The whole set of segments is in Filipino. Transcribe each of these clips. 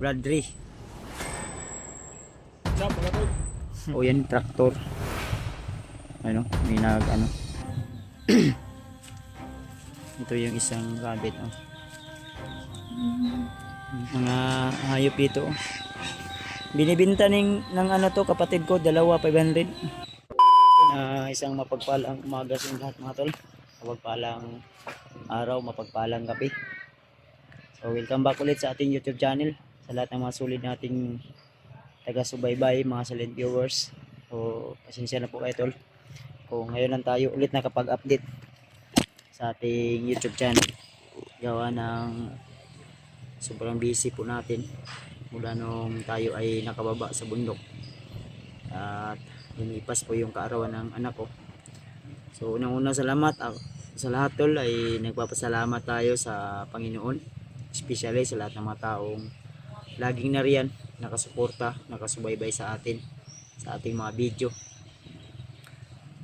Bradley. Chop, mga tol. O yan, traktor. Ano, may ano. Ito yung isang rabbit. Oh. Mga hayop dito. Oh. Binibinta ng ano to, kapatid ko, dalawa, 500. Isang mapagpalang umaga sa lahat mga tol. Mapagpalang araw, mapagpalang gabi. So welcome back ulit sa ating YouTube channel. Sa lahat ng mga sulit nating taga-subaybay, mga silent viewers. So pasensya na po kayo tol. Kung ngayon lang tayo ulit nakapag-update sa ating YouTube channel. Gawa ng sobrang busy po natin mula nung tayo ay nakababa sa bundok. At lumipas po yung kaarawan ng anak ko. So unang-una salamat sa lahat tol, ay nagpapasalamat tayo sa Panginoon, especially sa lahat ng mga taong laging nariyan, nakasuporta, nakasubaybay sa atin, sa ating mga video.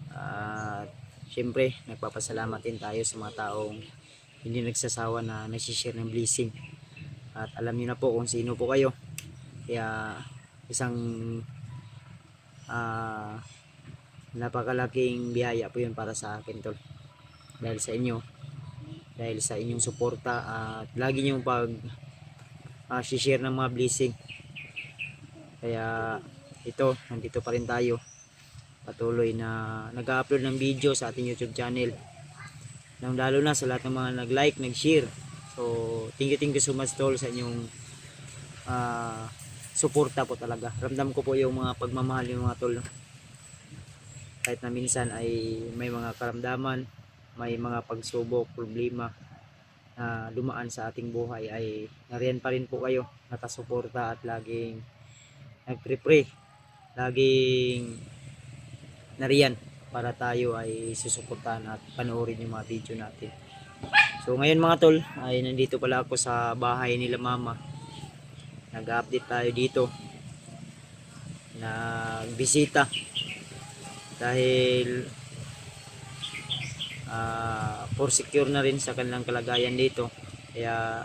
At syempre nagpapasalamat din tayo sa mga taong hindi nagsasawa na nagsishare ng blessing. At alam niyo na po kung sino po kayo. Kaya isang napakalaking biyaya po yun para sa akin tol, dahil sa inyo, dahil sa inyong suporta at lagi nyo pag share ng mga blessing. Kaya ito, nandito pa rin tayo patuloy na nag-upload ng video sa ating YouTube channel, lalo na sa lahat ng mga nag-like, nag-share. So thank you so much tol sa inyong suporta po talaga. Ramdam ko po yung mga pagmamahal yung mga tol. Kahit na minsan ay may mga karamdaman, may mga pagsubok, problema na dumaan sa ating buhay, ay nariyan pa rin po kayo, nakasuporta at laging nagpre-pray, laging nariyan para tayo ay susuportahan at panoorin yung mga video natin. So ngayon mga tol, ay nandito pala ako sa bahay nila mama. Nag-update tayo dito, nagbisita dahil for secure na rin sa kanilang kalagayan dito. Kaya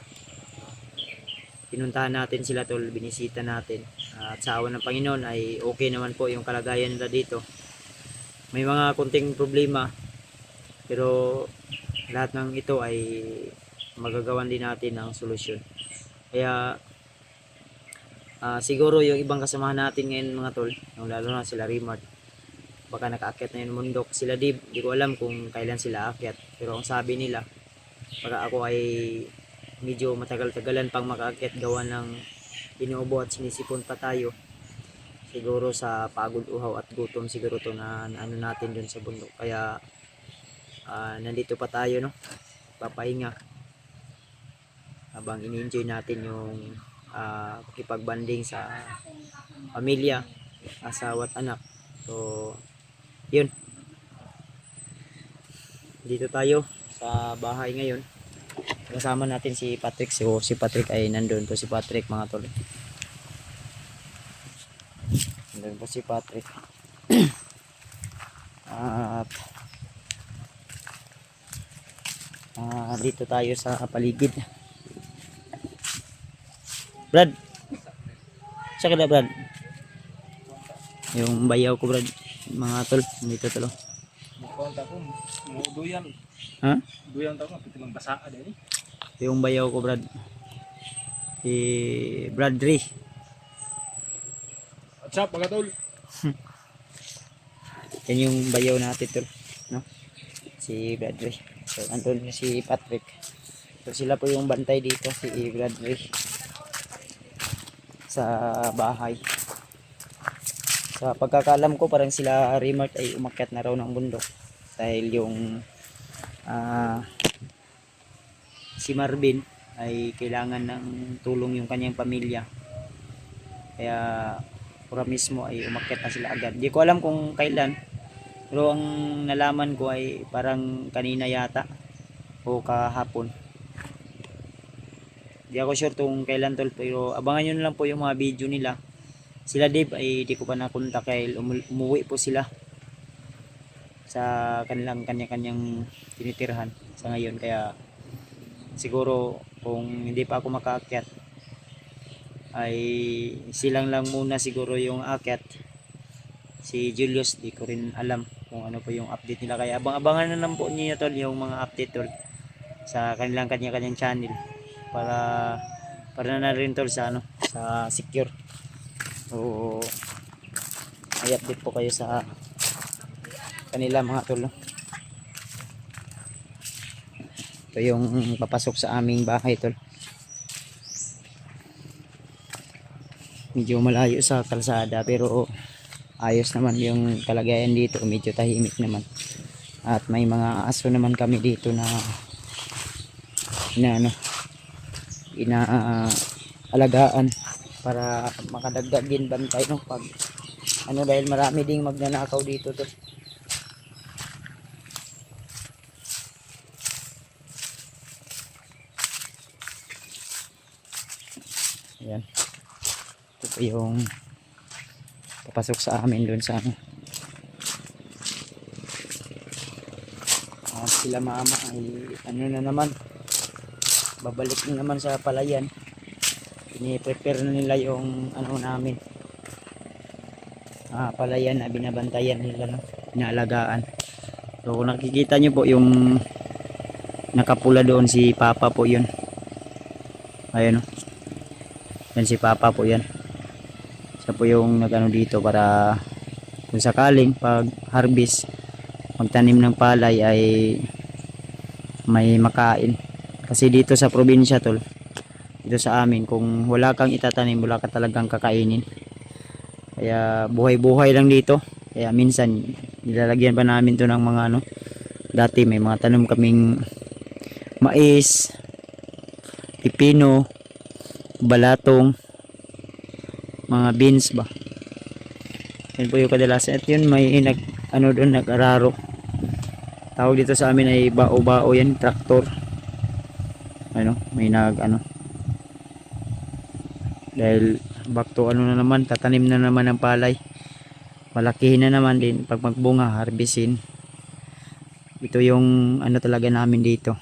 pinuntahan natin sila tol, binisita natin. At sa awa ng Panginoon ay okay naman po yung kalagayan nila dito. May mga konting problema, pero lahat ng ito ay magagawan din natin ang solusyon. Kaya siguro yung ibang kasamahan natin ngayon mga tol, lalo na sila Rimard, baka nakaakyat na yung bundok. Sila Dib, di ko alam kung kailan sila aakyat, pero ang sabi nila baka ako ay medyo matagal-tagalan pang makaakyat, gawa ng inuubo at sinisipon pa tayo. Siguro sa pagod, uhaw at gutom siguro to na ano natin dun sa bundok. Kaya nandito pa tayo, no, papahinga habang ini-enjoy natin yung pakipagbanding sa pamilya, asawa at anak. So yun, dito tayo sa bahay ngayon. Kasama natin si Patrick. So si Patrick ay nandun po, si Patrick mga tol. Nandun po si Patrick. At dito tayo sa paligid. Brad, saka na Brad, yung bayaw ko Brad, mga tol, dito tol. Magkonta ko, duyan. Ha? Duyan ta ko, pitilang basaa din eh. Yung bayaw ko Brad, si Bradley. Chop, mga tol. Yan yung bayaw natin tol, no? Si Bradley. So andun si Patrick. So sila po yung bantay dito, si Bradley, sa bahay. Sa pagkakalam ko parang sila Rimart ay umakyat na raw ng bundok dahil yung si Marvin ay kailangan ng tulong yung kanyang pamilya. Kaya pura mismo ay umakyat na sila agad. Di ko alam kung kailan, pero ang nalaman ko ay parang kanina yata o kahapon. Di ako sure kung kailan tol, pero abangan nyo na lang po yung mga video nila. Sila Dave ay di ko pa nakontak dahil umuwi po sila sa kanya-kanyang tinitirhan sa ngayon. Kaya siguro kung hindi pa ako makaakyat, ay silang lang muna siguro yung akyat. Si Julius, di ko rin alam kung ano po yung update nila, kaya abang-abangan na lang po niyo tol yung mga update tol sa kanilang kanya-kanyang channel para na rin tol sa ano, sa secure. So ay update po kayo sa kanila mga tol. Ito yung papasok sa aming bahay tol. Medyo malayo sa kalsada pero ayos naman yung kalagayan dito, medyo tahimik naman. At may mga aso naman kami dito na alagaan para makadagdag din bantay no pag ano, dahil marami ding magnanakaw dito to. Ayan. Ito po yung papasok sa amin doon sa ano. Sila mama ay ano na naman, babalik na naman sa palayan. Ini-prepare na nila yung ano namin, palayan na binabantayan nila no, inaalagaan. So kung nakikita nyo po yung nakapula doon, si Papa po yun. Ayun no, yan si Papa po yan. Siya po yung nagano dito para kung sakaling pag harvest magtanim ng palay ay may makain. Kasi dito sa probinsya tol, dito sa amin, kung wala kang itatanim wala ka talagang kakainin. Kaya buhay-buhay lang dito. Kaya minsan nilalagyan pa namin to ng mga ano, dati may mga tanom kaming mais, pipino, balatong, mga beans ba. Yan po yung kadalasan. At yun may ano doon, nag-araro. Tawag dito sa amin ay bao-bao yan, traktor. Ano, may dahil back to ano na naman, tatanim na naman ng palay. Malakihin na naman din pag magbunga, harvestin. Ito yung ano talaga namin dito.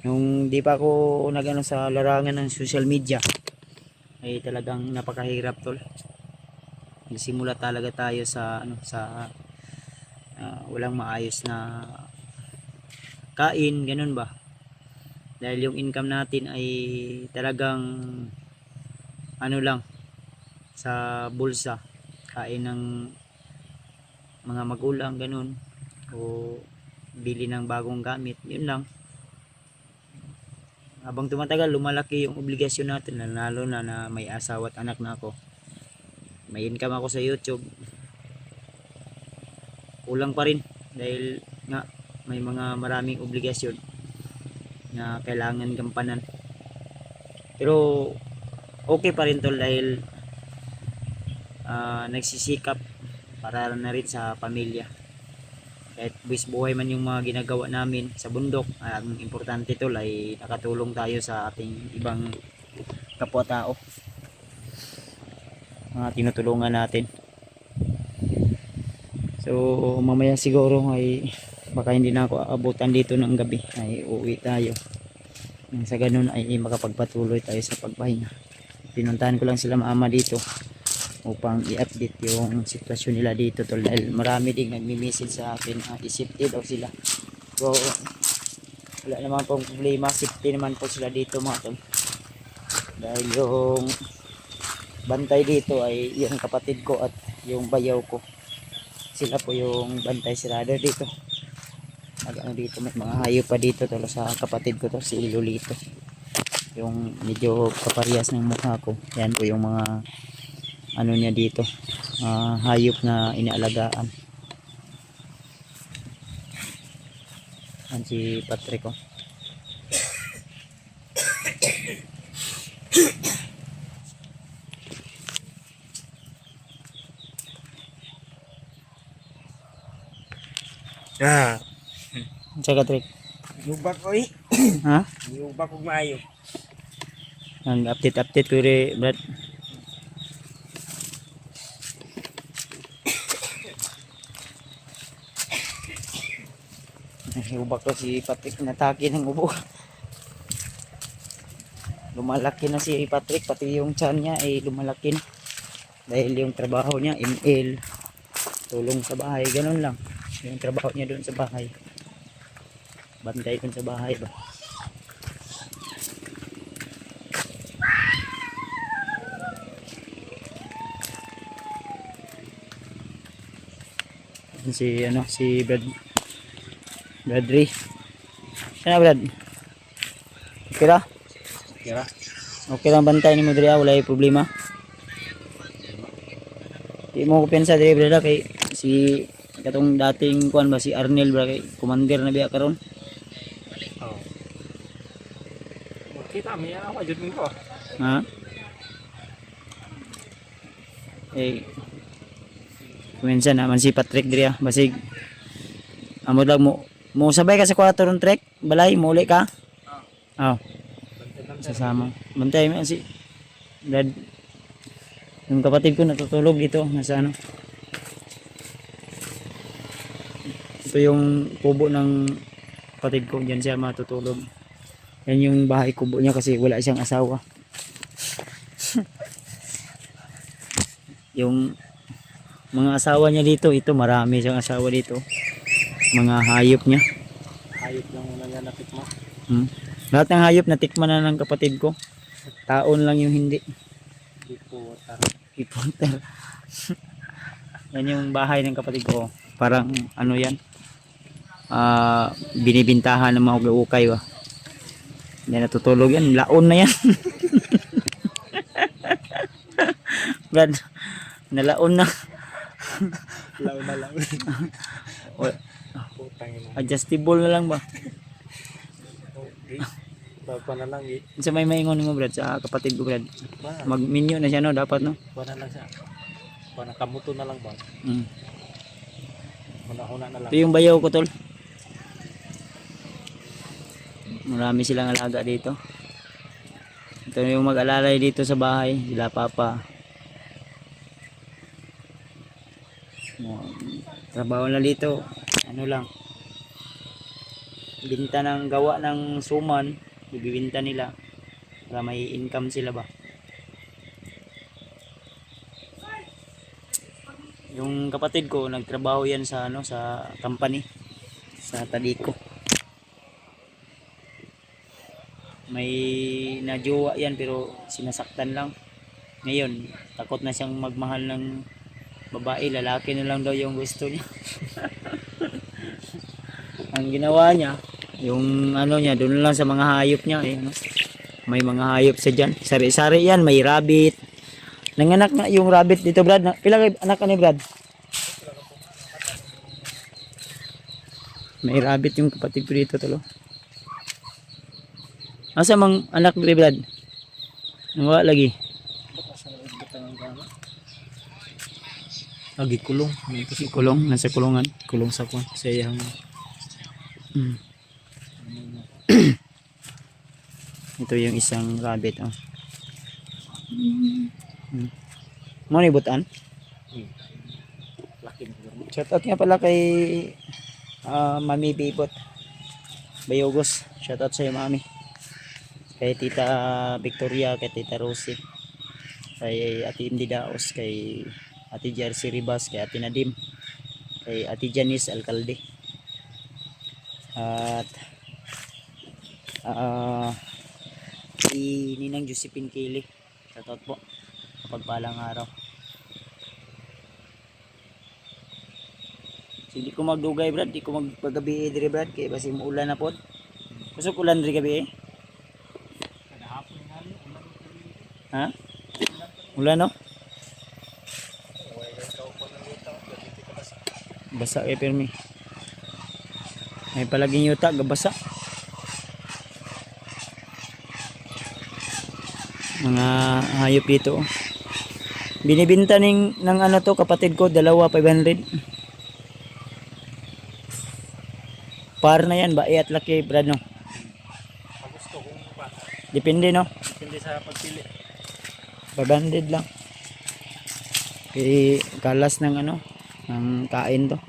Nung di pa ako nagano sa larangan ng social media ay talagang napakahirap tol. Nagsimula talaga tayo sa ano, sa walang maayos na kain, ganun ba? Dahil yung income natin ay talagang ano lang, sa bulsa, kain ng mga magulang ganun, o bili ng bagong gamit, yun lang. Habang tumatagal lumalaki yung obligasyon natin, lalo na may asawa at anak na ako, may income ako sa YouTube, kulang pa rin dahil nga may mga maraming obligasyon na kailangan gampanan. Pero okay pa rin tol dahil nagsisikap para na rin sa pamilya. Kahit buwis buhay man yung mga ginagawa namin sa bundok, ang importante tol ay nakatulong tayo sa ating ibang kapwa-tao, mga tinutulungan natin. So mamaya siguro ay baka hindi na ako aabutan dito ng gabi, ay uuwi tayo. Sa ganun ay makapagpatuloy tayo sa pagpahinga. Pinuntahan ko lang sila mama dito upang i-update yung sitwasyon nila dito tol, dahil marami ding nagmi-message sa akin, i-safety daw sila. So wala naman pong problema, safety naman po sila dito mga tol, dahil yung bantay dito ay yung kapatid ko at yung bayaw ko, sila po yung bantay sirado dito. Ano dito, may mga hayop pa dito tol sa kapatid ko to, si Lolito, yung medyo kaparehas ng mukha ko. Yan po yung mga ano niya dito, hayop na inaalagaan. Yan si Patrick ko. Sa Patrick. Yubak ko eh. Ha? Yubak ko maayo. Ang update ko rin, Brad. Ubak ko si Patrick, natake ng ubo. lumalaki na si Patrick, pati yung tiyan niya ay lumalaki na. Dahil yung trabaho niya, ML, tulong sa bahay, ganun lang. Yung trabaho niya doon sa bahay. Bantay doon sa bahay ba. Si Bradley. Ano Brad? Okay ra? Kira. Okay lang bantay ni mo diri, wala yung problema. Di mo ko pensa diri Brad kay si katong dating kuan ba si Arnel bra kay commander na biya karon. Oh. Kita mi ako jud ko. Ha? Eh kumensa naman si Patrick diri basig amo lang mo sabay ka sa 4 ron trek balay mo uli ka. Oh. Sasama. Bantay mo si Brad. Yung kapatid ko natutulog dito nasa ano. Ito yung kubo ng kapatid ko, diyan siya matutulog. Yan yung bahay kubo niya kasi wala siyang asawa. Yung mga asawa niya dito, ito marami siyang asawa dito. Mga hayop niya. Hayop lang muna yan napit mo. Lahat ng hayop natikman na ng kapatid ko. Taon lang yung hindi. Hipoter. Yan yung bahay ng kapatid ko. Parang ano yan. Binibintahan ng mga ukay ba. Hindi natutulog yan. Laon na yan. Brad, nalaon na. Law na lang. Adjustable na lang ba? Okay. Baba na lang eh. Sa may maingon mo Brad sa kapatid ko Brad. Mag-menu na siya no dapat no. Bana lang siya. Bana kamuto na lang ba? Huna na lang. Ito yung bayaw ko tol. Marami silang alaga dito. Ito yung mag-alalay dito sa bahay. Sila papa. Trabaho na dito. Ano lang. Binta ng gawa ng suman. Ibibinta nila. Para may income sila ba. Yung kapatid ko nagtrabaho yan sa ano sa company sa Tadico. May najowa yan pero sinasaktan lang. Ngayon, takot na siyang magmahal ng babae, lalaki na lang daw yung gusto niya. Ang ginawa niya, yung ano niya, doon lang sa mga hayop niya eh, ano? May mga hayop sa diyan. Sari-sari yan, may rabbit. Nanganak na yung rabbit dito, Brad. Pila kay anak ka ni Brad? May rabbit yung kapatid ko dito tolo. Asa mang anak ni Brad? Nawa lagi. Lagi kulong. Si kulong, nasa kulungan. Kulong sa kwan. Sa iyang Ito yung isang rabbit oh. Mo ni butan? laki. Shout out nga pala kay Mami Bibot Bayogos. Shout out sa iyo Mami. Kay Tita Victoria, kay Tita Rosie, kay Ate Indy Daos, kay Ate Jersey Ribas, kay Ate Nadim, kay Ate Janice Alcalde. At si Ninang Josephine Kili. Shout out po. Kapagpalang araw. So, di ko magdugay Brad, di ko magpagabi dire Brad kay basi muulan na pod. Kusog ulan diri gabi eh. Ha? Ulan no? Basa kay permi. May palaging yuta gabasa. Mga hayop dito. Binibinta ng ano to kapatid ko, dalawa 500. Par na yan, bae at laki Brad no. Gusto kong pa. Depende no. Hindi sa pagpili. 500 lang. Kay kalas ng ano, ng kain to.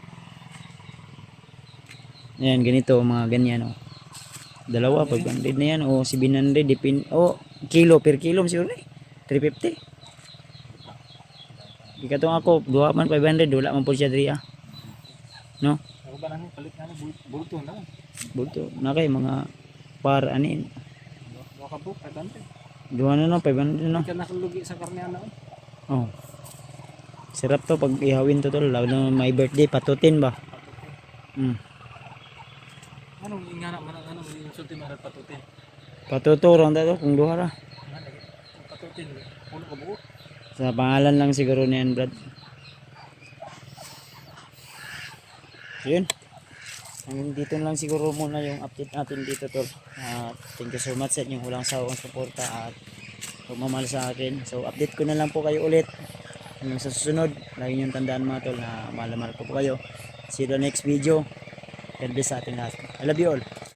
Ayan, ganito mga ganyan oh. Dalawa 500 na yan o 700 depende. Oh, Kilo per kilo siguro ni. 350. Di katong ako, duha man 500, wala man po siya diri ah. No? Ako ba nang palit na bulto na lang. Bulto na kay mga par anin. Mga kabuk, kagante. Duha na no, 500 no. Hindi ka nakalugi sa karne na. Oh. Sarap to pag ihawin to tol, lalo na may birthday patutin ba. Anong ingana man ang anong insulti man patutin. Patuturon ta to kung duha ra. Patutin. Puno ka buo. Sa pangalan lang siguro niyan, Brad. Yun. Hanggang dito lang siguro muna yung update natin dito, tol. Thank you so much sa inyong walang sawang suporta at pagmamahal sa akin. So, update ko na lang po kayo ulit. Hanggang sa susunod, lagi niyong tandaan mga tol na mahal na mahal ko po kayo. See you the next video. God bless sa ating lahat. I love you all.